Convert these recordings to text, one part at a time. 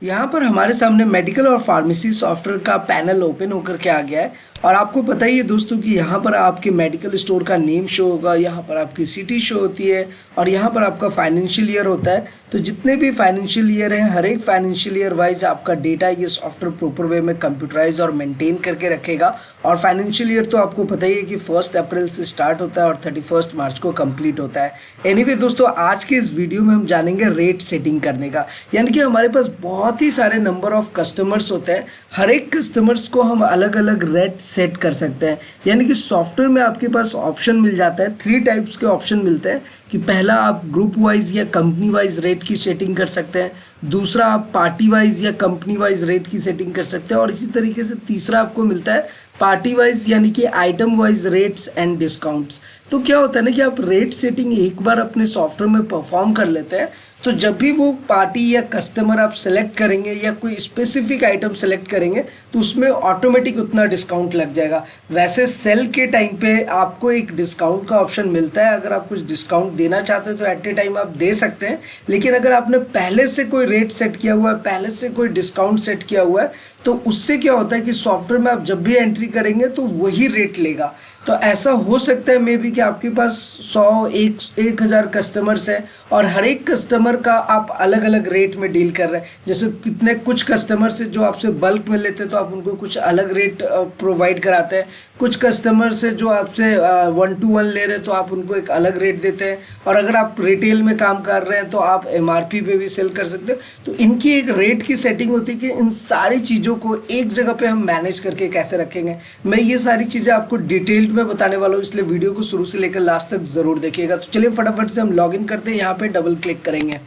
यहाँ पर हमारे सामने मेडिकल और फार्मेसी सॉफ्टवेयर का पैनल ओपन होकर के आ गया है। और आपको पता ही है दोस्तों कि यहाँ पर आपके मेडिकल स्टोर का नेम शो होगा, यहाँ पर आपकी सिटी शो होती है और यहाँ पर आपका फाइनेंशियल ईयर होता है। तो जितने भी फाइनेंशियल ईयर हैं, हर एक फाइनेंशियल ईयर वाइज आपका डेटा ये सॉफ्टवेयर प्रॉपर वे में कंप्यूटराइज और मेंटेन करके रखेगा। और फाइनेंशियल ईयर तो आपको पता ही है कि 1 अप्रैल से स्टार्ट होता है और 31 मार्च को कंप्लीट होता है। एनीवे दोस्तों, आज के इस वीडियो में हम जानेंगे रेट सेटिंग करने का। यानी कि हमारे पास बहुत ही सारे नंबर ऑफ कस्टमर्स होते हैं, हर एक कस्टमर्स को हम अलग अलग रेट सेट कर सकते हैं। यानी कि सॉफ्टवेयर में आपके पास ऑप्शन मिल जाता है, 3 टाइप्स के ऑप्शन मिलते हैं कि पहला आप ग्रुप वाइज या कंपनी वाइज रेट की सेटिंग कर सकते हैं, दूसरा आप पार्टी वाइज या कंपनी वाइज रेट की सेटिंग कर सकते हैं और इसी तरीके से तीसरा आपको मिलता है पार्टी वाइज यानी कि item wise rates and discounts. तो क्या होता है ना कि आप रेट सेटिंग एक बार अपने सॉफ्टवेयर में परफॉर्म कर लेते हैं तो जब भी वो पार्टी या कस्टमर आप सेलेक्ट करेंगे या कोई स्पेसिफिक आइटम सेलेक्ट करेंगे तो उसमें ऑटोमेटिक उतना डिस्काउंट लग जाएगा। वैसे सेल के टाइम पे आपको एक डिस्काउंट का ऑप्शन मिलता है, अगर आप कुछ डिस्काउंट देना चाहते हैं तो एट ए टाइम आप दे सकते हैं। लेकिन अगर आपने पहले से कोई रेट सेट किया हुआ है, पहले से कोई डिस्काउंट सेट किया हुआ है, तो उससे क्या होता है कि सॉफ्टवेयर में आप जब भी एंट्री करेंगे तो वही रेट लेगा। तो ऐसा हो सकता है मे बी कि आपके पास 100-1000 कस्टमर्स हैं और हर एक कस्टमर का आप अलग अलग रेट में डील कर रहे हैं। जैसे कितने कुछ कस्टमर्स से जो आपसे बल्क में लेते हैं तो आप उनको कुछ अलग रेट प्रोवाइड कराते हैं, कुछ कस्टमर से जो आपसे 1 to 1 ले रहे हैं तो आप उनको एक अलग रेट देते हैं, और अगर आप रिटेल में काम कर रहे हैं तो आप MRP पे भी सेल कर सकते हो। तो इनकी एक रेट की सेटिंग होती है कि इन सारी चीज़ों को एक जगह पे हम मैनेज करके कैसे रखेंगे। मैं ये सारी चीज़ें आपको डिटेल्ड में बताने वाला हूँ, इसलिए वीडियो को शुरू से लेकर लास्ट तक ज़रूर देखिएगा। तो चलिए फटाफट से हम लॉगिन करते हैं, यहाँ पे डबल क्लिक करेंगे।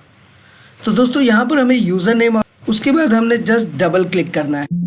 तो दोस्तों यहाँ पर हमें यूज़र नेम, उसके बाद हमने जस्ट डबल क्लिक करना है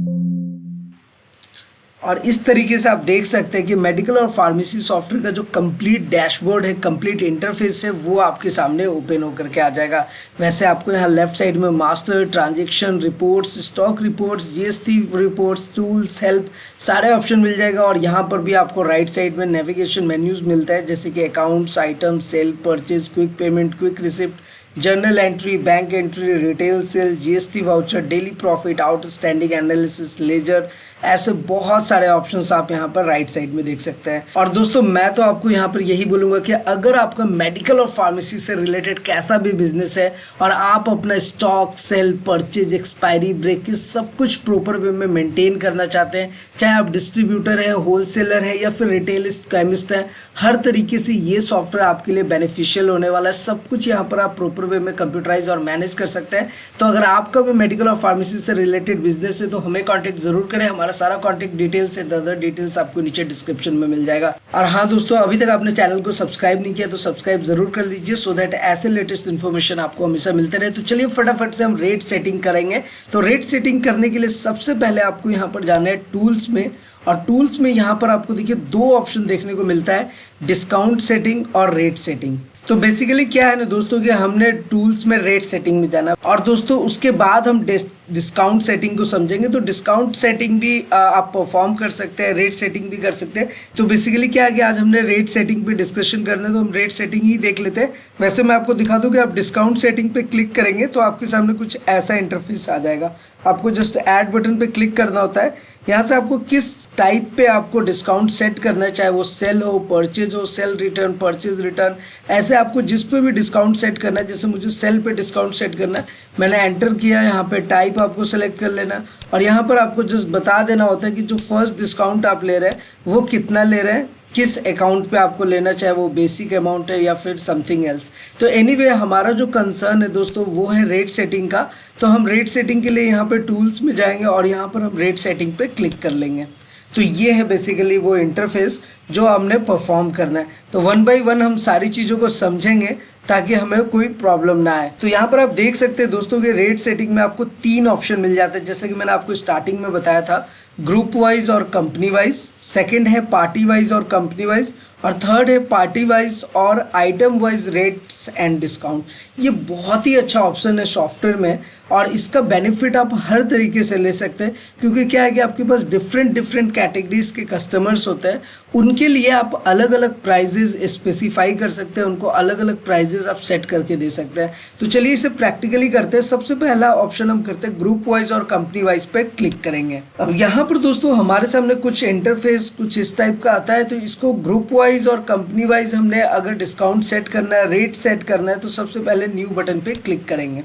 और इस तरीके से आप देख सकते हैं कि मेडिकल और फार्मेसी सॉफ्टवेयर का जो कंप्लीट डैशबोर्ड है, कंप्लीट इंटरफेस है, वो आपके सामने ओपन होकर के आ जाएगा। वैसे आपको यहाँ लेफ्ट साइड में master, transaction reports, stock reports, GST reports, tools, help सारे ऑप्शन मिल जाएगा। और यहाँ पर भी आपको राइट साइड में नेविगेशन मेन्यूज मिलता है, जैसे कि accounts, item, sale, purchase, quick payment, quick receipt, journal entry, bank entry, retail sale, GST voucher, daily profit, outstanding analysis, ledger, ऐसे बहुत सारे ऑप्शंस आप यहाँ पर राइट साइड में देख सकते हैं। और दोस्तों मैं तो आपको यहाँ पर यही बोलूँगा कि अगर आपका मेडिकल और फार्मेसी से रिलेटेड कैसा भी बिजनेस है और आप अपना stock, sale, purchase, expiry, break सब कुछ प्रॉपर वे में मेंटेन करना चाहते हैं, चाहे आप डिस्ट्रीब्यूटर हैं, होलसेलर है या फिर रिटेलिस्ट, केमिस्ट हैं, हर तरीके से ये सॉफ्टवेयर आपके लिए बेनिफिशियल होने वाला है। सब कुछ यहाँ पर आप प्रॉपर वे में कंप्यूटराइज और मैनेज कर सकते हैं। तो अगर आपका भी मेडिकल और फार्मेसी से रिलेटेड बिजनेस है तो हमें कांटेक्ट जरूर करें। हमारा सारा कांटेक्ट डिटेल्स है, अदर डिटेल्स आपको नीचे डिस्क्रिप्शन में मिल जाएगा। और हाँ दोस्तों, अभी तक आपने चैनल को सब्सक्राइब नहीं किया तो सब्सक्राइब जरूर कर लीजिए, सो दैट ऐसे लेटेस्ट इन्फॉर्मेशन आपको हमेशा मिलते रहे। तो चलिए फटाफट से हम रेट सेटिंग करेंगे। तो रेट सेटिंग करने के लिए सबसे पहले आपको यहाँ पर जाना है टूल्स में, और टूल्स में यहाँ पर आपको देखिए 2 ऑप्शन देखने को मिलता है, डिस्काउंट सेटिंग और रेट सेटिंग। तो बेसिकली क्या है ना दोस्तों कि हमने टूल्स में रेट सेटिंग में जाना, और दोस्तों उसके बाद हम डिस्काउंट सेटिंग को समझेंगे। तो डिस्काउंट सेटिंग भी आप परफॉर्म कर सकते हैं, रेट सेटिंग भी कर सकते हैं। तो बेसिकली क्या है कि आज हमने रेट सेटिंग पे डिस्कशन करना है, तो हम रेट सेटिंग ही देख लेते हैं। वैसे मैं आपको दिखा दूं कि आप डिस्काउंट सेटिंग पे क्लिक करेंगे तो आपके सामने कुछ ऐसा इंटरफेस आ जाएगा। आपको जस्ट ऐड बटन पे क्लिक करना होता है। यहाँ से आपको किस टाइप पे आपको डिस्काउंट सेट करना है, चाहे वो सेल हो, परचेज हो, सेल रिटर्न, परचेज रिटर्न, ऐसे आपको जिस पे भी डिस्काउंट सेट करना है। जैसे मुझे सेल पे डिस्काउंट सेट करना है, मैंने एंटर किया, यहाँ पे टाइप आपको सेलेक्ट कर लेना और यहाँ पर आपको जस्ट बता देना होता है कि जो फर्स्ट डिस्काउंट आप ले रहे हैं वो कितना ले रहे हैं, किस अकाउंट पे आपको लेना, चाहे वो बेसिक अमाउंट है या फिर समथिंग एल्स। तो एनीवे हमारा जो कंसर्न है दोस्तों वो है रेट सेटिंग का। तो हम रेट सेटिंग के लिए यहाँ पे टूल्स में जाएंगे और यहाँ पर हम रेट सेटिंग पे क्लिक कर लेंगे। तो ये है बेसिकली वो इंटरफेस जो हमने परफॉर्म करना है। तो 1 by 1 हम सारी चीज़ों को समझेंगे ताकि हमें कोई प्रॉब्लम ना आए। तो यहाँ पर आप देख सकते हैं दोस्तों कि रेट सेटिंग में आपको 3 ऑप्शन मिल जाते हैं, जैसे कि मैंने आपको स्टार्टिंग में बताया था, ग्रुप वाइज और कंपनी वाइज, सेकंड है पार्टी वाइज और कंपनी वाइज, और थर्ड है पार्टी वाइज और item wise rates and discount. ये बहुत ही अच्छा ऑप्शन है सॉफ्टवेयर में और इसका बेनिफिट आप हर तरीके से ले सकते हैं, क्योंकि क्या है कि आपके पास डिफरेंट डिफरेंट कैटेगरीज के कस्टमर्स होते हैं, उनके लिए आप अलग अलग प्राइजेज स्पेसिफाई कर सकते हैं, उनको अलग अलग प्राइजेज आप सेट करके दे सकते हैं। तो चलिए इसे प्रैक्टिकली करते हैं। सबसे पहला ऑप्शन हम करते हैं ग्रुप वाइज और कंपनी वाइज पे क्लिक करेंगे। अब यहाँ पर दोस्तों हमारे सामने कुछ इंटरफेस कुछ इस टाइप का आता है। तो इसको ग्रुप वाइज और कंपनी वाइज हमने अगर डिस्काउंट सेट करना है, रेट सेट करना है, तो सबसे पहले न्यू बटन पे क्लिक करेंगे।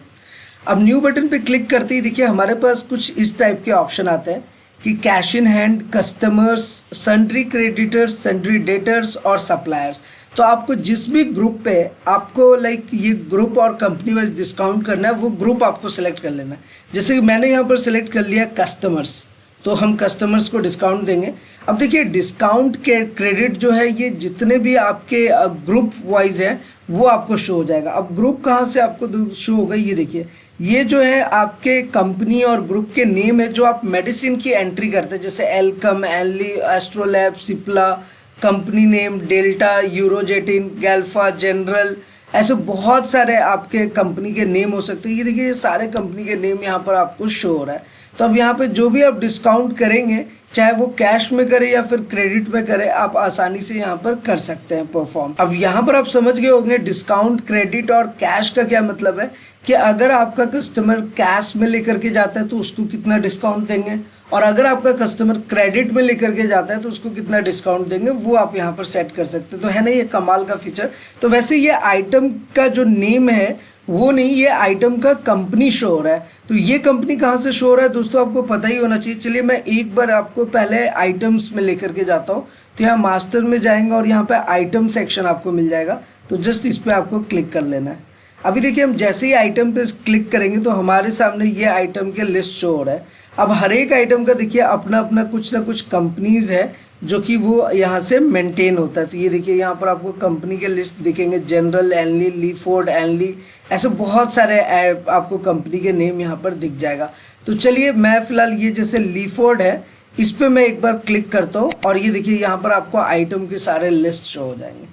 अब न्यू बटन पे क्लिक करते ही देखिए हमारे पास कुछ इस टाइप के ऑप्शन आते हैं कि cash in hand, customers, sundry creditors, sundry debtors और सप्लायर्स। तो आपको जिस भी ग्रुप पे आपको ये ग्रुप और कंपनी वाइज डिस्काउंट करना है, वो ग्रुप आपको सेलेक्ट कर लेना है। जैसे कि मैंने यहाँ पर सेलेक्ट कर लिया कस्टमर्स, तो हम कस्टमर्स को डिस्काउंट देंगे। अब देखिए डिस्काउंट के क्रेडिट जो है ये जितने भी आपके ग्रुप वाइज है वो आपको शो हो जाएगा। अब ग्रुप कहाँ से आपको शो होगा, ये देखिए, ये जो है आपके कंपनी और ग्रुप के नेम है जो आप मेडिसिन की एंट्री करते हैं, जैसे एल्कम, एनली, एस्ट्रोलैब, सिप्ला, कंपनी नेम, डेल्टा, यूरोजेटिन, गैल्फा, जनरल, ऐसे बहुत सारे आपके कंपनी के नेम हो सकते हैं। ये देखिए ये सारे कंपनी के नेम यहाँ पर आपको शो हो रहा है। तो अब यहाँ पे जो भी आप डिस्काउंट करेंगे, चाहे वो कैश में करें या फिर क्रेडिट में करें, आप आसानी से यहाँ पर कर सकते हैं परफॉर्म। अब यहाँ पर आप समझ गए होंगे डिस्काउंट, क्रेडिट और कैश का क्या मतलब है, कि अगर आपका कस्टमर कैश में लेकर के जाता है तो उसको कितना डिस्काउंट देंगे, और अगर आपका कस्टमर क्रेडिट में लेकर के जाता है तो उसको कितना डिस्काउंट देंगे, वो आप यहाँ पर सेट कर सकते हैं। तो है ना ये कमाल का फीचर। तो वैसे ये आइटम का जो नेम है वो नहीं, ये आइटम का कंपनी शो हो रहा है। तो ये कंपनी कहाँ से शो हो रहा है दोस्तों, आपको पता ही होना चाहिए। चलिए मैं एक बार आपको पहले आइटम्स में लेकर के जाता हूँ। तो यहाँ मास्टर में जाएंगे और यहाँ पे आइटम सेक्शन आपको मिल जाएगा। तो जस्ट इस पर आपको क्लिक कर लेना है। अभी देखिए हम जैसे ही आइटम पे क्लिक करेंगे तो हमारे सामने ये आइटम के लिस्ट शो हो रहा है। अब हर एक आइटम का देखिए अपना अपना कुछ ना कुछ कंपनीज है जो कि वो यहाँ से मेंटेन होता है। तो ये देखिए यहाँ पर आपको कंपनी के लिस्ट दिखेंगे, जनरल, एनली, लीफोर्ड, एनली, ऐसे बहुत सारे आपको कंपनी के नेम यहाँ पर दिख जाएगा। तो चलिए मैं फिलहाल ये जैसे लीफोर्ड है, इस पर मैं एक बार क्लिक करता हूँ और ये देखिए यहाँ पर आपको आइटम के सारे लिस्ट शो हो जाएंगे।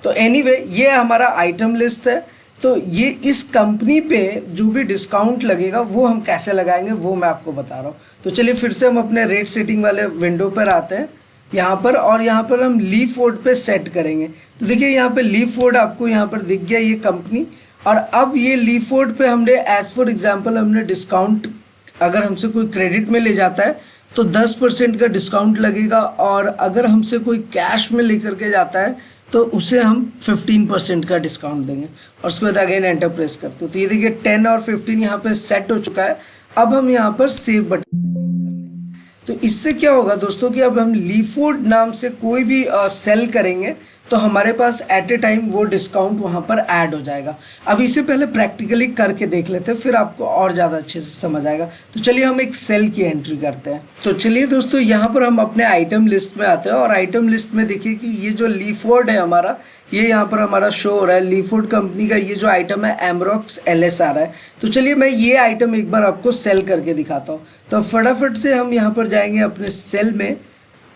तो एनीवे ये हमारा आइटम लिस्ट है। तो ये इस कंपनी पे जो भी डिस्काउंट लगेगा वो हम कैसे लगाएंगे वो मैं आपको बता रहा हूँ। तो चलिए फिर से हम अपने रेट सेटिंग वाले विंडो पर आते हैं यहाँ पर, और यहाँ पर हम लीफोर्ड पे सेट करेंगे। तो देखिए यहाँ पे लीफोर्ड आपको यहाँ पर दिख गया ये कंपनी। और अब ये लीफोर्ड पे हमने एज फॉर एग्जाम्पल हमने डिस्काउंट, अगर हमसे कोई क्रेडिट में ले जाता है तो 10% का डिस्काउंट लगेगा, और अगर हमसे कोई कैश में लेकर के जाता है तो उसे हम 15% का डिस्काउंट देंगे। और उसके बाद अगेन एंटर प्रेस करते हो। तो ये देखिए 10 और 15 यहाँ पे सेट हो चुका है। अब हम यहाँ पर सेव बटन पे क्लिक कर लेंगे। तो इससे क्या होगा दोस्तों कि अब हम लीफोर्ड नाम से कोई भी सेल करेंगे तो हमारे पास एट ए टाइम वो डिस्काउंट वहाँ पर ऐड हो जाएगा। अब इसे पहले प्रैक्टिकली करके देख लेते हैं, फिर आपको और ज़्यादा अच्छे से समझ आएगा। तो चलिए हम एक सेल की एंट्री करते हैं। तो चलिए दोस्तों यहाँ पर हम अपने आइटम लिस्ट में आते हैं, और आइटम लिस्ट में देखिए कि ये जो लीफोर्ड है हमारा, ये यहाँ पर हमारा शो हो रहा है। लीफोर्ड कंपनी का ये जो आइटम है एमरॉक्स LS आ रहा है। तो चलिए मैं ये आइटम एक बार आपको सेल करके दिखाता हूँ। तो फटाफट से हम यहाँ पर जाएंगे अपने सेल में।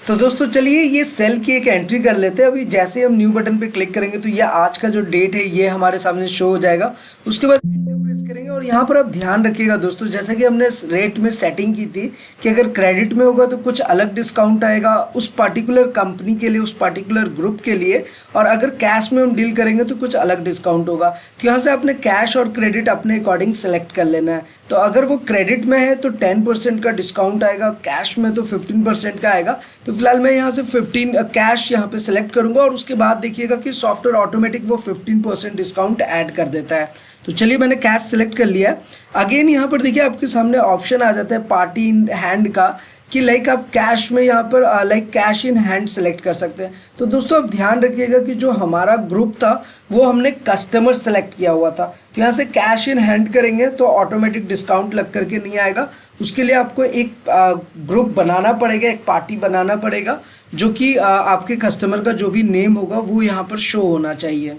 तो दोस्तों चलिए ये सेल की एक एंट्री कर लेते हैं। अभी जैसे हम न्यू बटन पे क्लिक करेंगे तो ये आज का जो डेट है ये हमारे सामने शो हो जाएगा। उसके बाद एंटर प्रेस करेंगे, और यहाँ पर आप ध्यान रखिएगा दोस्तों, जैसे कि हमने रेट में सेटिंग की थी कि अगर क्रेडिट में होगा तो कुछ अलग डिस्काउंट आएगा उस पर्टिकुलर कंपनी के लिए, उस पर्टिकुलर ग्रुप के लिए, और अगर कैश में हम डील करेंगे तो कुछ अलग डिस्काउंट होगा। तो यहाँ से आपने कैश और क्रेडिट अपने अकॉर्डिंग सेलेक्ट कर लेना है। तो अगर वो क्रेडिट में है तो 10% का डिस्काउंट आएगा, कैश में तो 15% का आएगा। तो फिलहाल मैं यहाँ से 15 कैश यहाँ पे सेलेक्ट करूंगा, और उसके बाद देखिएगा कि सॉफ्टवेयर ऑटोमेटिक वो 15% डिस्काउंट ऐड कर देता है। तो चलिए मैंने कैश सेलेक्ट कर लिया। अगेन यहाँ पर देखिए आपके सामने ऑप्शन आ जाता है पार्टी इन हैंड का, कि आप कैश में यहाँ पर कैश इन हैंड सेलेक्ट कर सकते हैं। तो दोस्तों आप ध्यान रखिएगा कि जो हमारा ग्रुप था वो हमने कस्टमर सेलेक्ट किया हुआ था। तो यहाँ से कैश इन हैंड करेंगे तो ऑटोमेटिक डिस्काउंट लग करके नहीं आएगा। उसके लिए आपको एक ग्रुप बनाना पड़ेगा, एक पार्टी बनाना पड़ेगा, जो कि आपके कस्टमर का जो भी नेम होगा वो यहाँ पर शो होना चाहिए।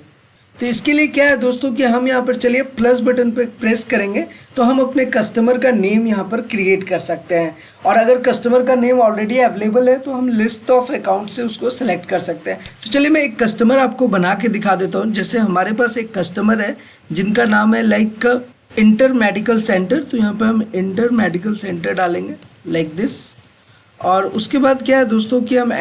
तो इसके लिए क्या है दोस्तों कि हम यहाँ पर चलिए प्लस बटन पर प्रेस करेंगे तो हम अपने कस्टमर का नेम यहाँ पर क्रिएट कर सकते हैं। और अगर कस्टमर का नेम ऑलरेडी अवेलेबल है तो हम लिस्ट ऑफ अकाउंट से उसको सेलेक्ट कर सकते हैं। तो चलिए मैं एक कस्टमर आपको बना के दिखा देता हूँ। जैसे हमारे पास एक कस्टमर है जिनका नाम है लाइक इंटर मेडिकल सेंटर, तो यहाँ पर हम इंटर मेडिकल सेंटर डालेंगे लाइक दिस। और उसके बाद क्या है दोस्तों कि हम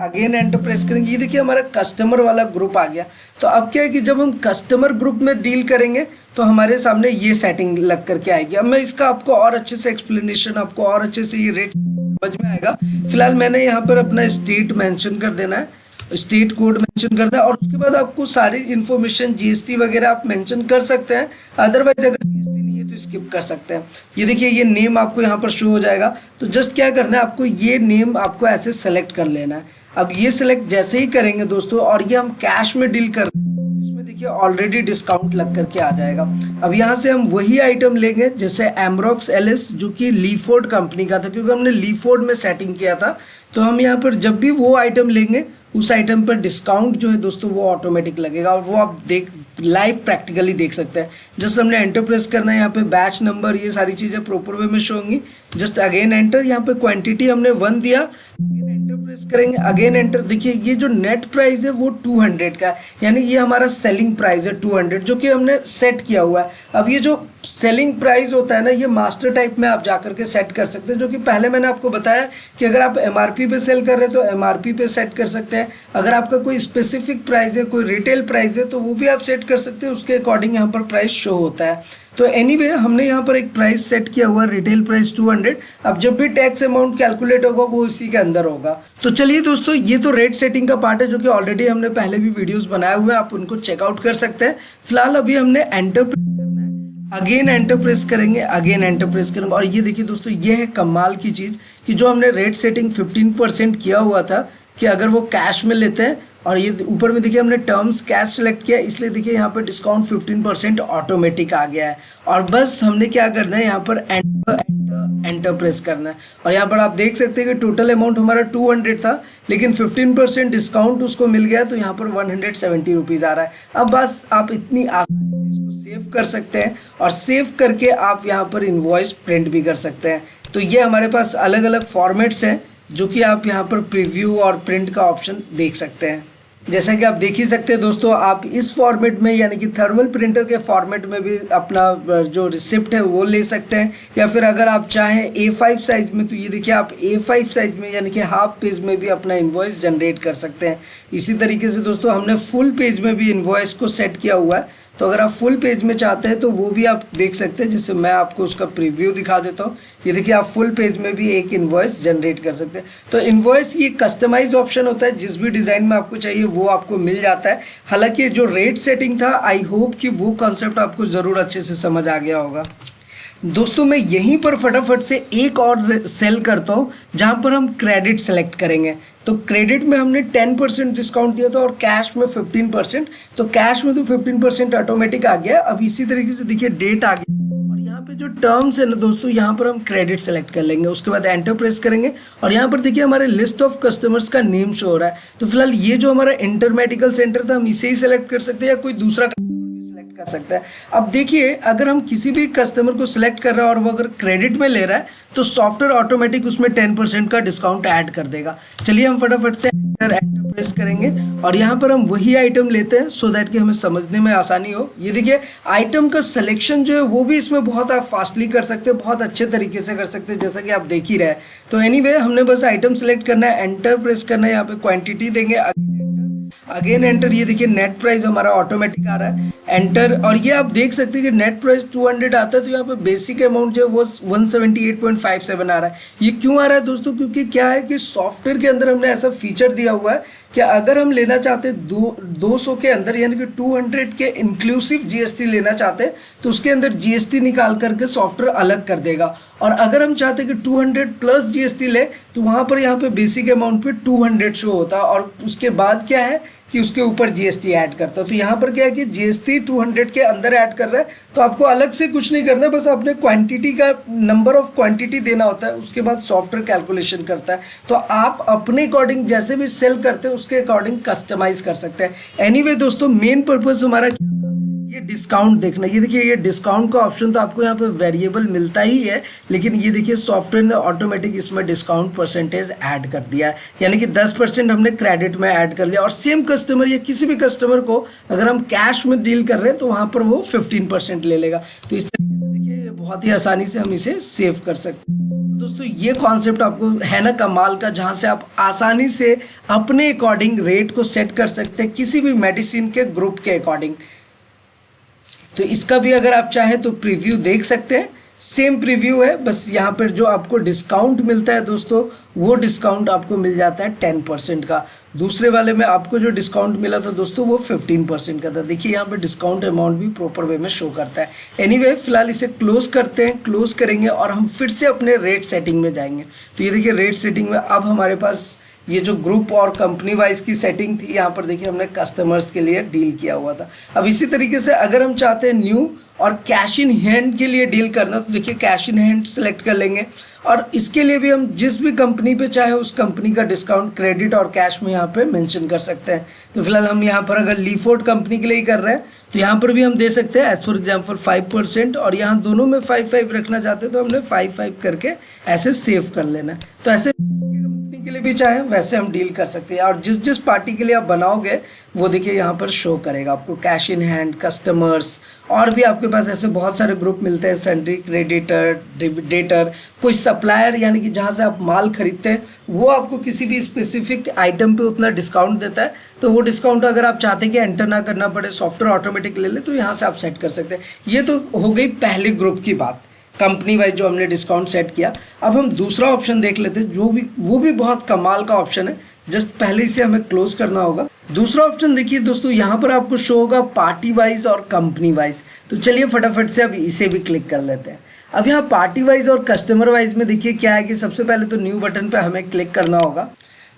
अगेन एंटर प्रेस करेंगे। ये देखिए हमारा कस्टमर वाला ग्रुप आ गया। तो अब क्या है कि जब हम कस्टमर ग्रुप में डील करेंगे तो हमारे सामने ये सेटिंग लग करके आएगी। अब मैं इसका आपको और अच्छे से एक्सप्लेनेशन, आपको और अच्छे से ये रेट समझ में आएगा। फिलहाल मैंने यहाँ पर अपना स्टेट मेंशन कर देना है, स्टेट कोड मेंशन करना है और उसके बाद आपको सारी इन्फॉर्मेशन जीएसटी वगैरह आप मेंशन कर सकते हैं। अदरवाइज अगर जीएसटी नहीं है तो स्किप कर सकते हैं। ये देखिए ये नेम आपको यहाँ पर शो हो जाएगा। तो जस्ट क्या करना है, आपको ये नेम आपको ऐसे सेलेक्ट कर लेना है। अब ये सिलेक्ट जैसे ही करेंगे दोस्तों और ये हम कैश में डील कर रहे हैं, इसमें देखिए ऑलरेडी डिस्काउंट लग करके आ जाएगा। अब यहाँ से हम वही आइटम लेंगे जैसे एमरॉक्स एलिस जो कि लीफोर्ड कंपनी का था, क्योंकि हमने लीफोर्ड में सेटिंग किया था। तो हम यहाँ पर जब भी वो आइटम लेंगे उस आइटम पर डिस्काउंट जो है दोस्तों वो ऑटोमेटिक लगेगा और वो आप लाइव प्रैक्टिकली देख सकते हैं। जस्ट हमने एंटर प्रेस करना है, यहाँ पे बैच नंबर ये सारी चीज़ें प्रॉपर वे में शो होंगी। जस्ट अगेन एंटर, यहाँ पे क्वांटिटी हमने 1 दिया, प्रेस करेंगे अगेन एंटर। देखिए ये जो नेट प्राइस है वो 200 का है, यानी ये हमारा सेलिंग प्राइस है 200 जो कि हमने सेट किया हुआ है। अब ये जो सेलिंग प्राइस होता है ना, ये मास्टर टाइप में आप जाकर के सेट कर सकते हैं, जो कि पहले मैंने आपको बताया कि अगर आप एमआरपी पे सेल कर रहे हैं तो एमआरपी पे सेट कर सकते हैं। अगर आपका कोई स्पेसिफिक प्राइस है, कोई रिटेल प्राइस है तो वो भी आप सेट कर सकते हैं, उसके अकॉर्डिंग यहाँ पर प्राइस शो होता है। तो एनीवे हमने यहाँ पर एक प्राइस सेट किया हुआ है, रिटेल प्राइस 200। अब जब भी टैक्स अमाउंट कैलकुलेट होगा वो इसी के अंदर होगा। तो चलिए दोस्तों ये तो रेट सेटिंग का पार्ट है जो कि ऑलरेडी हमने पहले भी वीडियोस बनाए हुए हैं, आप उनको चेकआउट कर सकते हैं। फिलहाल अभी हमने एंटर प्रेस करना है, अगेन एंटर प्रेस करेंगे, अगेन एंटर प्रेस करेंगे। और ये देखिए दोस्तों ये है कमाल की चीज़ कि जो हमने रेट सेटिंग 15% किया हुआ था कि अगर वो कैश में लेते हैं, और ये ऊपर में देखिए हमने टर्म्स कैश सेलेक्ट किया, इसलिए देखिए यहाँ पर डिस्काउंट 15% ऑटोमेटिक आ गया है। और बस हमने क्या करना है, यहाँ पर एंटर प्रेस करना है। और यहाँ पर आप देख सकते हैं कि टोटल अमाउंट हमारा 200 था, लेकिन 15% डिस्काउंट उसको मिल गया तो यहाँ पर 170 रुपीज़ आ रहा है। अब बस आप इतनी आसानी से इसको सेव कर सकते हैं और सेव करके आप यहाँ पर इनवॉइस प्रिंट भी कर सकते हैं। तो ये हमारे पास अलग अलग फॉर्मेट्स हैं जो कि आप यहाँ पर प्रीव्यू और प्रिंट का ऑप्शन देख सकते हैं। जैसा कि आप देख ही सकते हैं दोस्तों, आप इस फॉर्मेट में यानी कि थर्मल प्रिंटर के फॉर्मेट में भी अपना जो रिसिप्ट है वो ले सकते हैं, या फिर अगर आप चाहें A5 साइज में तो ये देखिए आप A5 साइज में यानी कि हाफ पेज में भी अपना इन्वॉइस जनरेट कर सकते हैं। इसी तरीके से दोस्तों हमने फुल पेज में भी इन्वॉइस को सेट किया हुआ है, तो अगर आप फुल पेज में चाहते हैं तो वो भी आप देख सकते हैं। जैसे मैं आपको उसका प्रीव्यू दिखा देता हूँ, ये देखिए आप फुल पेज में भी एक इन्वॉइस जनरेट कर सकते हैं। तो इन्वॉइस ये कस्टमाइज ऑप्शन होता है, जिस भी डिज़ाइन में आपको चाहिए वो आपको मिल जाता है। हालांकि जो रेट सेटिंग था आई होप कि वो कॉन्सेप्ट आपको ज़रूर अच्छे से समझ आ गया होगा। दोस्तों मैं यहीं पर फटाफट से एक और सेल करता हूँ जहाँ पर हम क्रेडिट सेलेक्ट करेंगे। तो क्रेडिट में हमने 10% डिस्काउंट दिया था और कैश में 15%। तो कैश में तो 15% ऑटोमेटिक आ गया। अब इसी तरीके से देखिए डेट आ गया, और यहाँ पे जो टर्म्स है ना दोस्तों, यहाँ पर हम क्रेडिट सेलेक्ट कर लेंगे, उसके बाद एंटर प्रेस करेंगे और यहाँ पर देखिए हमारे लिस्ट ऑफ कस्टमर्स का नेम शो हो रहा है। तो फिलहाल ये जो हमारा इंटर मेडिकल सेंटर था हम इसे ही सेलेक्ट कर सकते हैं या कोई दूसरा कर सकता है। अब देखिए अगर हम किसी भी कस्टमर को सिलेक्ट कर रहे हैं और वो अगर क्रेडिट में ले रहा है तो सॉफ्टवेयर ऑटोमेटिक उसमें 10% का डिस्काउंट ऐड कर देगा। चलिए हम फटाफट से एंटर प्रेस करेंगे और यहाँ पर हम वही आइटम लेते हैं सो दैट कि हमें समझने में आसानी हो। ये देखिए आइटम का सिलेक्शन जो है वो भी इसमें बहुत आप फास्टली कर सकते हैं, बहुत अच्छे तरीके से कर सकते हैं, जैसा कि आप देख ही रहे हैं। तो एनीवे हमने बस आइटम सेलेक्ट करना है, एंटर प्रेस करना है, यहाँ पे क्वांटिटी देंगे, अगेन एंटर। ये देखिए नेट प्राइस हमारा ऑटोमेटिक आ रहा है, एंटर। और ये आप देख सकते हैं कि नेट प्राइस 200 आता है, तो यहाँ पे बेसिक अमाउंट जो है वो 178.57 आ रहा है। ये क्यों आ रहा है दोस्तों? क्योंकि क्या है कि सॉफ्टवेयर के अंदर हमने ऐसा फीचर दिया हुआ है कि अगर हम लेना चाहते हैं 200 के अंदर यानी कि 200 के इंक्लूसिव जीएसटी लेना चाहते हैं तो उसके अंदर जीएसटी निकाल करके सॉफ्टवेयर अलग कर देगा। और अगर हम चाहते हैं कि 200 प्लस जीएसटी ले तो वहाँ पर यहाँ पे बेसिक अमाउंट पे 200 शो होता है। और उसके बाद क्या है कि उसके ऊपर जीएसटी ऐड करता है। तो यहाँ पर क्या है कि जीएसटी 200 के अंदर ऐड कर रहा है, तो आपको अलग से कुछ नहीं करना है, बस आपने क्वांटिटी का नंबर ऑफ क्वांटिटी देना होता है, उसके बाद सॉफ्टवेयर कैलकुलेशन करता है। तो आप अपने अकॉर्डिंग जैसे भी सेल करते हैं उसके अकॉर्डिंग कस्टमाइज कर सकते हैं। एनीवे दोस्तों, मेन पर्पज हमारा ये डिस्काउंट देखना। ये देखिए, ये डिस्काउंट का ऑप्शन तो आपको यहाँ पे वेरिएबल मिलता ही है, लेकिन ये देखिए सॉफ्टवेयर ने ऑटोमेटिक इसमें डिस्काउंट परसेंटेज ऐड कर दिया है, यानी कि 10% हमने क्रेडिट में ऐड कर दिया। और सेम कस्टमर या किसी भी कस्टमर को अगर हम कैश में डील कर रहे हैं तो वहाँ पर वो 15% ले लेगा। तो इस तरीके से देखिए ये बहुत ही आसानी से हम इसे सेव कर सकते हैं। तो दोस्तों, ये कॉन्सेप्ट आपको है ना कमाल का, जहाँ से आप आसानी से अपने अकॉर्डिंग रेट को सेट कर सकते हैं किसी भी मेडिसिन के ग्रुप के अकॉर्डिंग। तो इसका भी अगर आप चाहें तो प्रीव्यू देख सकते हैं, सेम प्रीव्यू है, बस यहाँ पर जो आपको डिस्काउंट मिलता है दोस्तों, वो डिस्काउंट आपको मिल जाता है 10% का। दूसरे वाले में आपको जो डिस्काउंट मिला था दोस्तों वो 15% का था। देखिए यहाँ पे डिस्काउंट अमाउंट भी प्रॉपर वे में शो करता है। एनीवे फिलहाल इसे क्लोज करते हैं, क्लोज करेंगे और हम फिर से अपने रेट सेटिंग में जाएंगे। तो ये देखिए रेट सेटिंग में अब हमारे पास ये जो ग्रुप और कंपनी वाइज की सेटिंग थी, यहाँ पर देखिए हमने कस्टमर्स के लिए डील किया हुआ था। अब इसी तरीके से अगर हम चाहते हैं न्यू और कैश इन हैंड के लिए डील करना, तो देखिए कैश इन हैंड सेलेक्ट कर लेंगे और इसके लिए भी हम जिस भी कंपनी पे चाहे उस कंपनी का डिस्काउंट क्रेडिट और कैश में यहाँ पे मेंशन कर सकते हैं। तो फिलहाल हम यहाँ पर अगर लीफोर्ड कंपनी के लिए ही कर रहे हैं तो यहाँ पर भी हम दे सकते हैं एज फॉर एग्जाम्पल 5%, और यहाँ दोनों में 5 रखना चाहते हैं तो हमने 5 करके ऐसे सेव कर लेना है। तो ऐसे के लिए भी चाहे वैसे हम डील कर सकते हैं, और जिस जिस पार्टी के लिए आप बनाओगे वो देखिए यहाँ पर शो करेगा आपको कैश इन हैंड, कस्टमर्स, और भी आपके पास ऐसे बहुत सारे ग्रुप मिलते हैं, सेंट्री क्रेडिटर, डेटर, कोई सप्लायर यानी कि जहाँ से आप माल खरीदते हैं वो आपको किसी भी स्पेसिफिक आइटम पे उतना डिस्काउंट देता है। तो वो डिस्काउंट अगर आप चाहते हैं कि एंटर ना करना पड़े, सॉफ्टवेयर ऑटोमेटिक ले ले, तो यहाँ से आप सेट कर सकते हैं। ये तो हो गई पहले ग्रुप की बात, कंपनी वाइज जो हमने डिस्काउंट सेट किया। अब हम दूसरा ऑप्शन देख लेते हैं, वो भी बहुत कमाल का ऑप्शन है। जस्ट पहले इसे हमें क्लोज करना होगा। दूसरा ऑप्शन देखिए दोस्तों, यहाँ पर आपको शो होगा पार्टी वाइज और कंपनी वाइज। तो चलिए फटाफट से अब इसे भी क्लिक कर लेते हैं। अब यहाँ पार्टी वाइज और कस्टमर वाइज में देखिए क्या है कि सबसे पहले तो न्यू बटन पे हमें क्लिक करना होगा।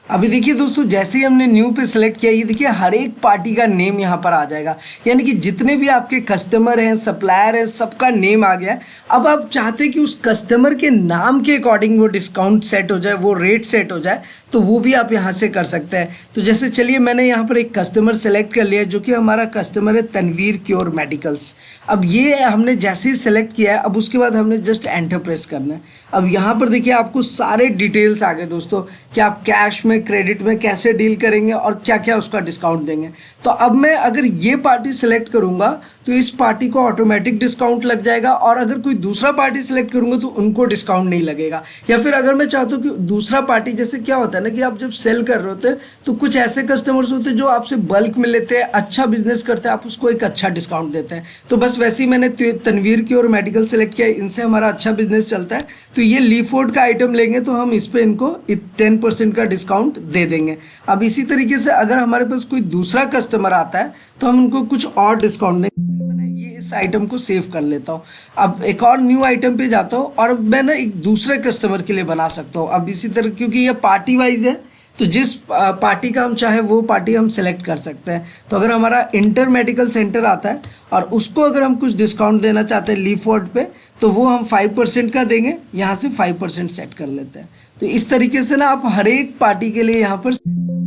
अभी देखिए दोस्तों, जैसे ही हमने न्यू पे सिलेक्ट किया, ये देखिए हर एक पार्टी का नेम यहाँ पर आ जाएगा, यानी कि जितने भी आपके कस्टमर हैं, सप्लायर हैं, सबका नेम आ गया है। अब आप चाहते हैं कि उस कस्टमर के नाम के अकॉर्डिंग वो डिस्काउंट सेट हो जाए, वो रेट सेट हो जाए, तो वो भी आप यहाँ से कर सकते हैं। तो जैसे चलिए मैंने यहाँ पर एक कस्टमर सेलेक्ट कर लिया, जो कि हमारा कस्टमर है तनवीर क्योर मेडिकल्स। अब ये हमने जैसे ही सेलेक्ट किया है, अब उसके बाद हमने जस्ट एंटर प्रेस करना है। अब यहाँ पर देखिए आपको सारे डिटेल्स आ गए दोस्तों कि आप कैश में, क्रेडिट में कैसे डील करेंगे और क्या क्या उसका डिस्काउंट देंगे। तो अब मैं अगर ये पार्टी सिलेक्ट करूंगा तो इस पार्टी को ऑटोमेटिक डिस्काउंट लग जाएगा, और अगर कोई दूसरा पार्टी सिलेक्ट करूंगा तो उनको डिस्काउंट नहीं लगेगा। या फिर अगर मैं चाहता हूँ कि दूसरा पार्टी, जैसे क्या होता है ना कि आप जब सेल कर रहे होते हैं तो कुछ ऐसे कस्टमर्स होते हैं जो आपसे बल्क में लेते हैं, अच्छा बिजनेस करते हैं, आप उसको एक अच्छा डिस्काउंट देते हैं। तो बस वैसे ही मैंने तनवीर की और मेडिकल सेलेक्ट किया, इनसे हमारा अच्छा बिजनेस चलता है। तो ये लीफोर्ड का आइटम लेंगे तो हम इस पर इनको 10% का डिस्काउंट दे देंगे। अब इसी तरीके से अगर हमारे पास कोई दूसरा कस्टमर आता है तो हम उनको कुछ और डिस्काउंट देंगे। मैंने ये इस आइटम को सेव कर लेता हूँ। अब एक और न्यू आइटम पे जाता हूँ और मैं ना एक दूसरे कस्टमर के लिए बना सकता हूँ। अब इसी तरह, क्योंकि ये पार्टी वाइज है तो जिस पार्टी का हम चाहे वो पार्टी हम सेलेक्ट कर सकते हैं। तो अगर हमारा इंटर मेडिकल सेंटर आता है और उसको अगर हम कुछ डिस्काउंट देना चाहते हैं लीफोर्ड पे, तो वो हम 5% का देंगे, यहाँ से 5% सेट कर लेते हैं। तो इस तरीके से ना आप हर एक पार्टी के लिए यहाँ पर सेट कर सकते हैं।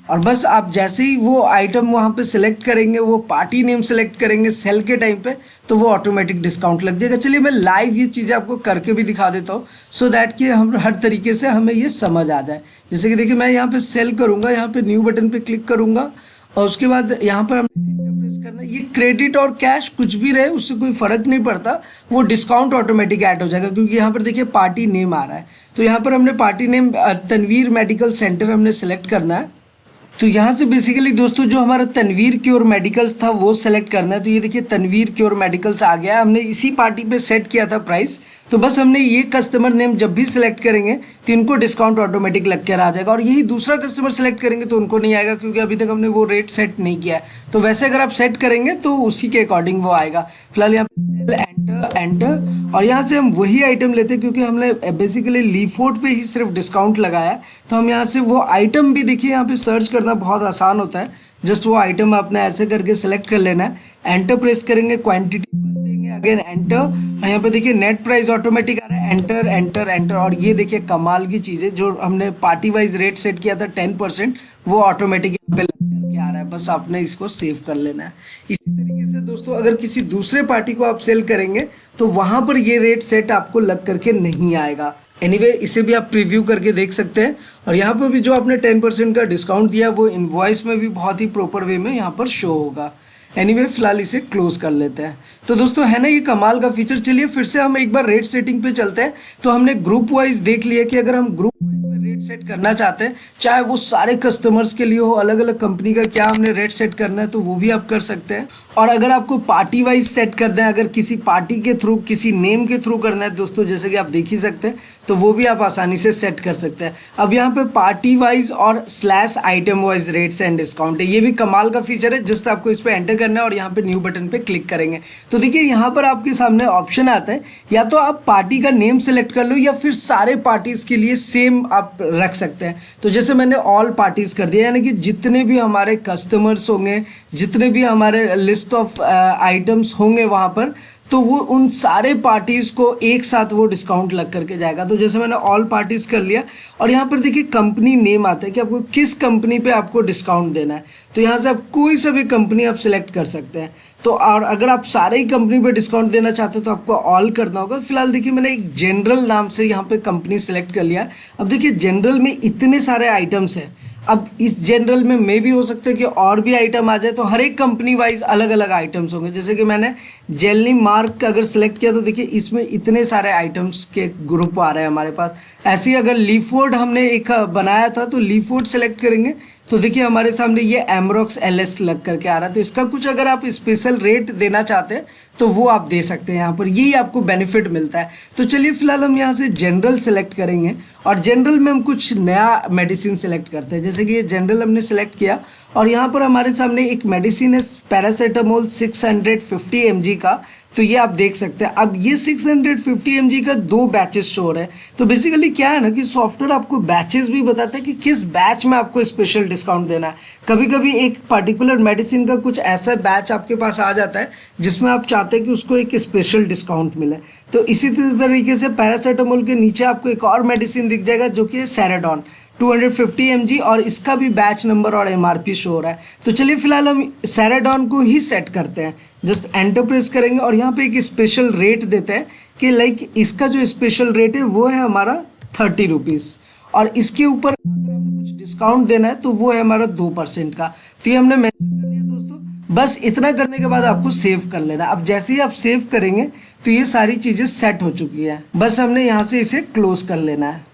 और बस आप जैसे ही वो आइटम वहाँ पे सिलेक्ट करेंगे, वो पार्टी नेम सेलेक्ट करेंगे सेल के टाइम पे, तो वो ऑटोमेटिक डिस्काउंट लग जाएगा। चलिए मैं लाइव ये चीज़ें आपको करके भी दिखा देता हूँ, सो दैट कि हम हर तरीके से हमें ये समझ आ जाए। जैसे कि देखिए मैं यहाँ पे सेल करूँगा, यहाँ पे न्यू बटन पे क्लिक करूँगा और उसके बाद यहाँ पर हमें प्रेस करना है। ये क्रेडिट और कैश कुछ भी रहे उससे कोई फ़र्क नहीं पड़ता, वो डिस्काउंट ऑटोमेटिक ऐड हो जाएगा, क्योंकि यहाँ पर देखिए पार्टी नेम आ रहा है। तो यहाँ पर हमने party name Tanveer medical centre हमने सेलेक्ट करना है। तो यहाँ से बेसिकली दोस्तों जो हमारा तनवीर क्योर मेडिकल्स था वो सेलेक्ट करना है। तो ये देखिए तनवीर क्योर मेडिकल्स आ गया, हमने इसी पार्टी पे सेट किया था प्राइस। तो बस हमने ये कस्टमर नेम जब भी सिलेक्ट करेंगे तो इनको डिस्काउंट ऑटोमेटिक लग कर आ जाएगा, और यही दूसरा कस्टमर सेलेक्ट करेंगे तो उनको नहीं आएगा, क्योंकि अभी तक हमने वो रेट सेट नहीं किया है। तो वैसे अगर आप सेट करेंगे तो उसी के अकॉर्डिंग वो आएगा। फिलहाल यहाँ एंटर, और यहाँ से हम वही आइटम लेते हैं, क्योंकि हमने बेसिकली लीफोर्ड पे ही सिर्फ डिस्काउंट लगाया है। तो हम यहाँ से वो आइटम भी देखिए यहाँ पे सर्च करना करना बहुत आसान होता है। जस्ट वो आइटम आपने ऐसे करके सेलेक्ट कर लेना है, एंटर प्रेस करेंगे, क्वांटिटी देंगे, अगेन एंटर, और यहाँ पे देखिए नेट प्राइस ऑटोमेटिक आ रहा है, एंटर एंटर एंटर। और ये देखिए कमाल की चीज़ है, जो हमने पार्टी वाइज रेट सेट किया था 10%, वो ऑटोमेटिक यहाँ पे लग करके आ रहा है। बस आपने इसको सेव कर लेना है। इसी तरीके से दोस्तों अगर किसी दूसरे पार्टी को आप सेल करेंगे तो वहां पर ये रेट सेट आपको लग करके नहीं आएगा। एनीवे इसे भी आप प्रीव्यू करके देख सकते हैं। और यहाँ पर भी जो आपने 10% का डिस्काउंट दिया वो इनवॉइस में भी बहुत ही प्रॉपर वे में यहाँ पर शो होगा। एनीवे फिलहाल इसे क्लोज कर लेते हैं। तो दोस्तों है ना ये कमाल का फीचर। चलिए फिर से हम एक बार रेट सेटिंग पे चलते हैं। तो हमने ग्रुप वाइज देख लिया कि अगर हम ग्रुप रेट सेट करना चाहते हैं, चाहे वो सारे कस्टमर्स के लिए हो, अलग अलग कंपनी का क्या हमने रेट सेट करना है तो वो भी आप कर सकते हैं। और अगर आपको पार्टी वाइज सेट करना है, अगर किसी पार्टी के थ्रू, किसी नेम के थ्रू करना है दोस्तों, जैसे कि आप देख ही सकते हैं, तो वो भी आप आसानी से सेट कर सकते हैं। अब यहाँ पे पार्टी वाइज और slash item wise rates and discount है, ये भी कमाल का फीचर है। जस्ट आपको इस पर एंटर करना है और यहाँ पे न्यू बटन पे क्लिक करेंगे तो देखिए यहाँ पर आपके सामने ऑप्शन आता है, या तो आप पार्टी का नेम सेलेक्ट कर लो या फिर सारे पार्टीज के लिए सेम आप रख सकते हैं। तो जैसे मैंने ऑल पार्टीज कर दिया, यानी कि जितने भी हमारे कस्टमर्स होंगे, जितने भी हमारे लिस्ट ऑफ आइटम्स होंगे वहाँ पर, तो वो उन सारे पार्टीज़ को एक साथ वो डिस्काउंट लग करके जाएगा। तो जैसे मैंने ऑल पार्टीज़ कर लिया और यहाँ पर देखिए कंपनी नेम आता है कि आपको किस कंपनी पे आपको डिस्काउंट देना है। तो यहाँ से आप कोई सा भी कंपनी आप सिलेक्ट कर सकते हैं। तो और अगर आप सारे ही कंपनी पे डिस्काउंट देना चाहते हो तो आपको ऑल करना होगा। फिलहाल देखिए मैंने एक जनरल नाम से यहाँ पे कंपनी सिलेक्ट कर लिया। अब देखिए जनरल में इतने सारे आइटम्स हैं, अब इस जनरल में मे भी हो सकता है कि और भी आइटम आ जाए, तो हर एक कंपनी वाइज अलग अलग आइटम्स होंगे। जैसे कि मैंने जेलनी मार्क अगर सिलेक्ट किया तो देखिए इसमें इतने सारे आइटम्स के ग्रुप आ रहे हैं हमारे पास। ऐसे ही अगर लीफोर्ड हमने एक बनाया था तो लीफोर्ड सेलेक्ट करेंगे तो देखिए हमारे सामने ये एमरॉक्स एलएस लग करके आ रहा है। तो इसका कुछ अगर आप स्पेशल रेट देना चाहते हैं तो वो आप दे सकते हैं, यहाँ पर यही आपको बेनिफिट मिलता है। तो चलिए फिलहाल हम यहाँ से जनरल सेलेक्ट करेंगे और जनरल में हम कुछ नया मेडिसिन सेलेक्ट करते हैं। जैसे कि ये जनरल हमने सेलेक्ट किया और यहाँ पर हमारे सामने एक मेडिसिन है पैरासीटामोल 650 mg का। तो ये आप देख सकते हैं। अब ये 650 mg का 2 बैचेस शो हो रहे हैं। तो बेसिकली क्या है ना कि सॉफ्टवेयर आपको बैचेस भी बताता है कि किस बैच में आपको स्पेशल डिस्काउंट देना है। कभी कभी एक पर्टिकुलर मेडिसिन का कुछ ऐसा बैच आपके पास आ जाता है जिसमें आप चाहते हैं कि उसको एक स्पेशल डिस्काउंट मिले। तो इसी तरीके से पैरासीटामोल के नीचे आपको एक और मेडिसिन दिख जाएगा जो कि है सेराडॉन 250 mg और इसका भी बैच नंबर और एमआरपी शो हो रहा है। तो चलिए फिलहाल हम सेराडॉन को ही सेट करते हैं। जस्ट एंटर प्रेस करेंगे और यहाँ पे एक स्पेशल रेट देते हैं कि लाइक इसका जो स्पेशल रेट है वो है हमारा 30 रुपीज़ और इसके ऊपर अगर हमें कुछ डिस्काउंट देना है तो वो है हमारा 2% का। तो ये हमने मेंशन कर दिया दोस्तों। बस इतना करने के बाद आपको सेव कर लेना। अब जैसे ही आप सेव करेंगे तो ये सारी चीज़ें सेट हो चुकी है। बस हमने यहाँ से इसे क्लोज कर लेना है।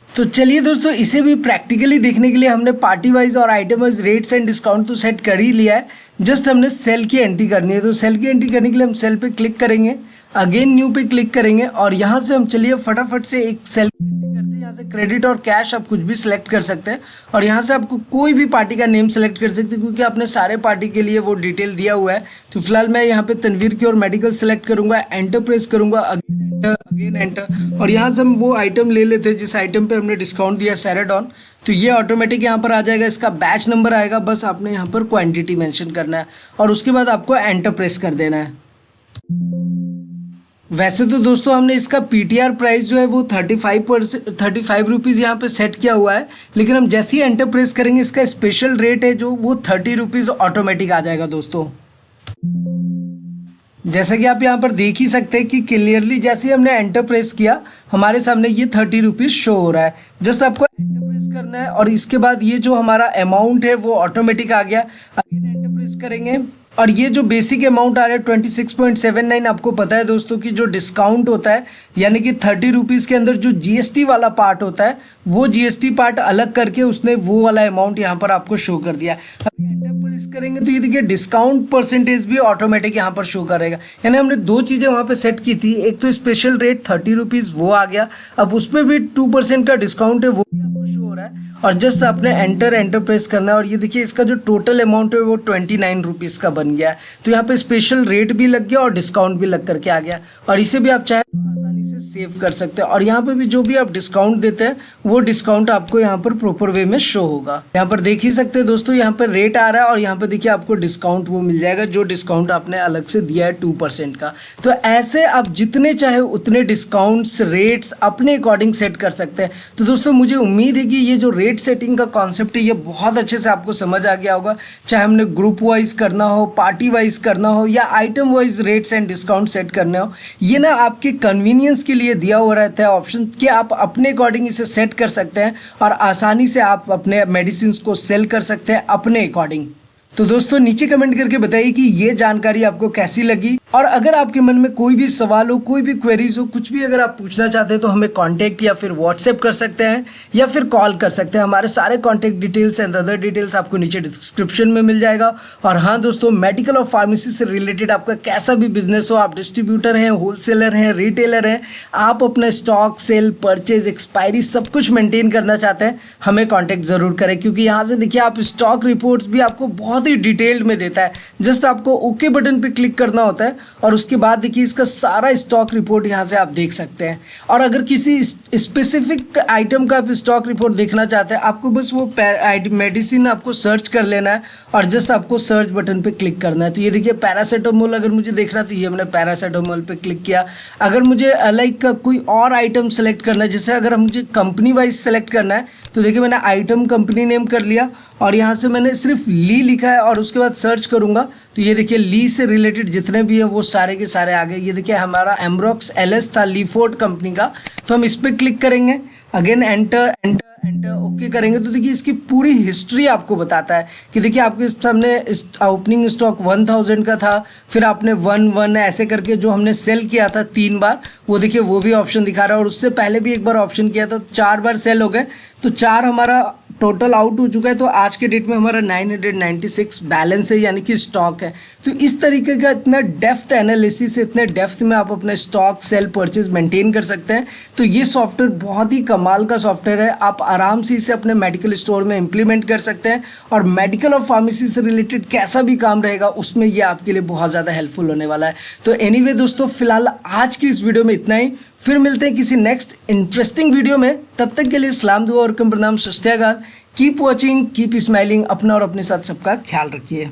तो चलिए दोस्तों इसे भी प्रैक्टिकली देखने के लिए हमने पार्टी वाइज और item wise rates and discount तो सेट कर ही लिया है। जस्ट हमने सेल की एंट्री करनी है। तो सेल की एंट्री करने के लिए हम सेल पे क्लिक करेंगे, अगेन न्यू पे क्लिक करेंगे और यहाँ से हम चलिए फटाफट से एक सेल की एंट्री करते हैं। यहाँ से क्रेडिट और कैश आप कुछ भी सिलेक्ट कर सकते हैं और यहाँ से आपको कोई भी पार्टी का नेम सेलेक्ट कर सकते हैं क्योंकि आपने सारे पार्टी के लिए वो डिटेल दिया हुआ है। तो फिलहाल मैं यहाँ पे तनवीर की और मेडिकल सेलेक्ट करूँगा, एंटर प्रेस करूँगा, अगेन एंटर और यहाँ से हम वो आइटम ले लेते हैं जिस आइटम पे हमने डिस्काउंट दिया सेराडॉन। तो ये ऑटोमेटिक यहाँ पर आ जाएगा, इसका बैच नंबर आएगा। बस आपने यहाँ पर क्वांटिटी मेंशन करना है और उसके बाद आपको एंटर प्रेस कर देना है। वैसे तो दोस्तों हमने इसका पीटीआर प्राइस जो है वो 35 रुपीज़ यहाँ पे सेट किया हुआ है, लेकिन हम जैसे ही एंटर प्रेस करेंगे इसका स्पेशल रेट है जो वो 30 रुपीज़ ऑटोमेटिक आ जाएगा दोस्तों। जैसा कि आप यहाँ पर देख ही सकते हैं कि क्लियरली जैसे ही हमने एंटर प्रेस किया हमारे सामने ये 30 रुपीज़ शो हो रहा है। जस्ट आपको एंटर प्रेस करना है और इसके बाद ये जो हमारा अमाउंट है वो ऑटोमेटिक आ गया। अगेन एंटर प्रेस करेंगे और ये जो बेसिक अमाउंट आ रहा है 26.79। आपको पता है दोस्तों कि जो डिस्काउंट होता है यानी कि 30 रुपीज़ के अंदर जो जीएसटी वाला पार्ट होता है वो जीएसटी पार्ट अलग करके उसने वो वाला अमाउंट यहाँ पर आपको शो कर दिया। अभी एंटर प्रेस करेंगे तो ये देखिए डिस्काउंट परसेंटेज भी ऑटोमेटिक यहाँ पर शो करेगा। यानी हमने 2 चीज़ें वहाँ पे सेट की थी, एक तो स्पेशल रेट 30 रुपीज़ वो आ गया, अब उस पर भी 2% का डिस्काउंट है वो भी आपको शो हो रहा है। रहा है और जस्ट आपने एंटर प्रेस करना है और ये देखिए इसका जो टोटल अमाउंट है वो 29 रुपीज़ का बन गया है। तो यहाँ पे स्पेशल रेट भी लग गया और डिस्काउंट भी लग करके आ गया और इसे भी आप चाहे तो आसानी से सेव कर सकते हैं और यहाँ पे भी जो भी आप डिस्काउंट देते हैं वो डिस्काउंट आपको यहाँ पर प्रॉपर वे में शो होगा। यहाँ पर देख ही सकते हैं दोस्तों, यहाँ पर रेट आ रहा है और यहाँ पे देखिए आपको डिस्काउंट वो मिल जाएगा जो डिस्काउंट आपने अलग से दिया है 2% का। तो ऐसे आप जितने चाहे उतने डिस्काउंट्स रेट्स अपने अकॉर्डिंग सेट कर सकते हैं। तो दोस्तों मुझे उम्मीद है कि ये जो रेट सेटिंग का कॉन्सेप्ट है ये बहुत अच्छे से आपको समझ आ गया होगा। चाहे हमने ग्रुप वाइज करना हो, पार्टी वाइज करना हो या item wise rates and discount set करने हो, ये ना आपके कन्वीनियंस के लिए दिया हुआ रहता है ऑप्शन कि आप अपने अकॉर्डिंग इसे सेट कर सकते हैं और आसानी से आप अपने मेडिसिन को सेल कर सकते हैं अपने अकॉर्डिंग। तो दोस्तों नीचे कमेंट करके बताइए कि ये जानकारी आपको कैसी लगी और अगर आपके मन में कोई भी सवाल हो, कोई भी क्वेरीज हो, कुछ भी अगर आप पूछना चाहते हैं तो हमें कांटेक्ट या फिर व्हाट्सएप कर सकते हैं या फिर कॉल कर सकते हैं। हमारे सारे contact details and other details आपको नीचे डिस्क्रिप्शन में मिल जाएगा। और हाँ दोस्तों, मेडिकल और फार्मेसी से रिलेटेड आपका कैसा भी बिजनेस हो, आप डिस्ट्रीब्यूटर हैं, होलसेलर हैं, रिटेलर हैं, आप अपना स्टॉक सेल परचेज एक्सपायरी सब कुछ मेंटेन करना चाहते हैं, हमें कॉन्टेक्ट ज़रूर करें क्योंकि यहाँ से देखिए आप स्टॉक रिपोर्ट्स भी आपको बहुत ही डिटेल्ड में देता है। जस्ट आपको ओके बटन पे क्लिक करना होता है और उसके बाद देखिए इसका सारा स्टॉक रिपोर्ट यहाँ से आप देख सकते हैं। और अगर किसी स्पेसिफिक आइटम का आप स्टॉक रिपोर्ट देखना चाहते हैं, आपको बस वो मेडिसिन आपको सर्च कर लेना है और जस्ट आपको सर्च बटन पे क्लिक करना है। तो ये देखिए पैरासीटामोल अगर मुझे देखना है तो ये मैंने पैरासीटामोल पे क्लिक किया। अगर मुझे लाइक कोई और आइटम सेलेक्ट करना है, जैसे अगर मुझे कंपनी वाइज सेलेक्ट करना है तो देखिए मैंने आइटम कंपनी नेम कर लिया और यहाँ से मैंने सिर्फ ली लिखा है और उसके बाद सर्च करूँगा तो ये देखिए ली से रिलेटेड जितने भी है वो सारे के सारे आ गए। ये देखिए हमारा एम्ब्रॉक्स एलएस था लीफोर्ड कंपनी का, तो हम इस पर क्लिक करेंगे, again enter enter enter okay करेंगे तो देखिए इसकी पूरी हिस्ट्री आपको बताता है कि देखिए आपके सामने ओपनिंग स्टॉक 1000 का था, फिर आपने 1 ऐसे करके जो हमने सेल किया था 3 बार वो देखिए वो भी ऑप्शन दिखा रहा है और उससे पहले भी एक बार ऑप्शन किया था 4 बार सेल हो गए, तो 4 हमारा टोटल आउट हो चुका है। तो आज के डेट में हमारा 996 बैलेंस है यानी कि स्टॉक है। तो इस तरीके का इतना डेप्थ एनालिसिस, इतने डेप्थ में आप अपने स्टॉक सेल परचेज मेंटेन कर सकते हैं। तो ये सॉफ्टवेयर बहुत ही कमाल का सॉफ्टवेयर है, आप आराम से इसे अपने मेडिकल स्टोर में इंप्लीमेंट कर सकते हैं और मेडिकल और फार्मेसी से रिलेटेड कैसा भी काम रहेगा उसमें ये आपके लिए बहुत ज़्यादा हेल्पफुल होने वाला है। तो एनीवे दोस्तों, फिलहाल आज की इस वीडियो में इतना ही, फिर मिलते हैं किसी नेक्स्ट इंटरेस्टिंग वीडियो में। तब तक के लिए सलाम दुआ और कम प्रणाम, सत श्री अकाल। कीप वॉचिंग, कीप स्माइलिंग, अपना और अपने साथ सबका ख्याल रखिए।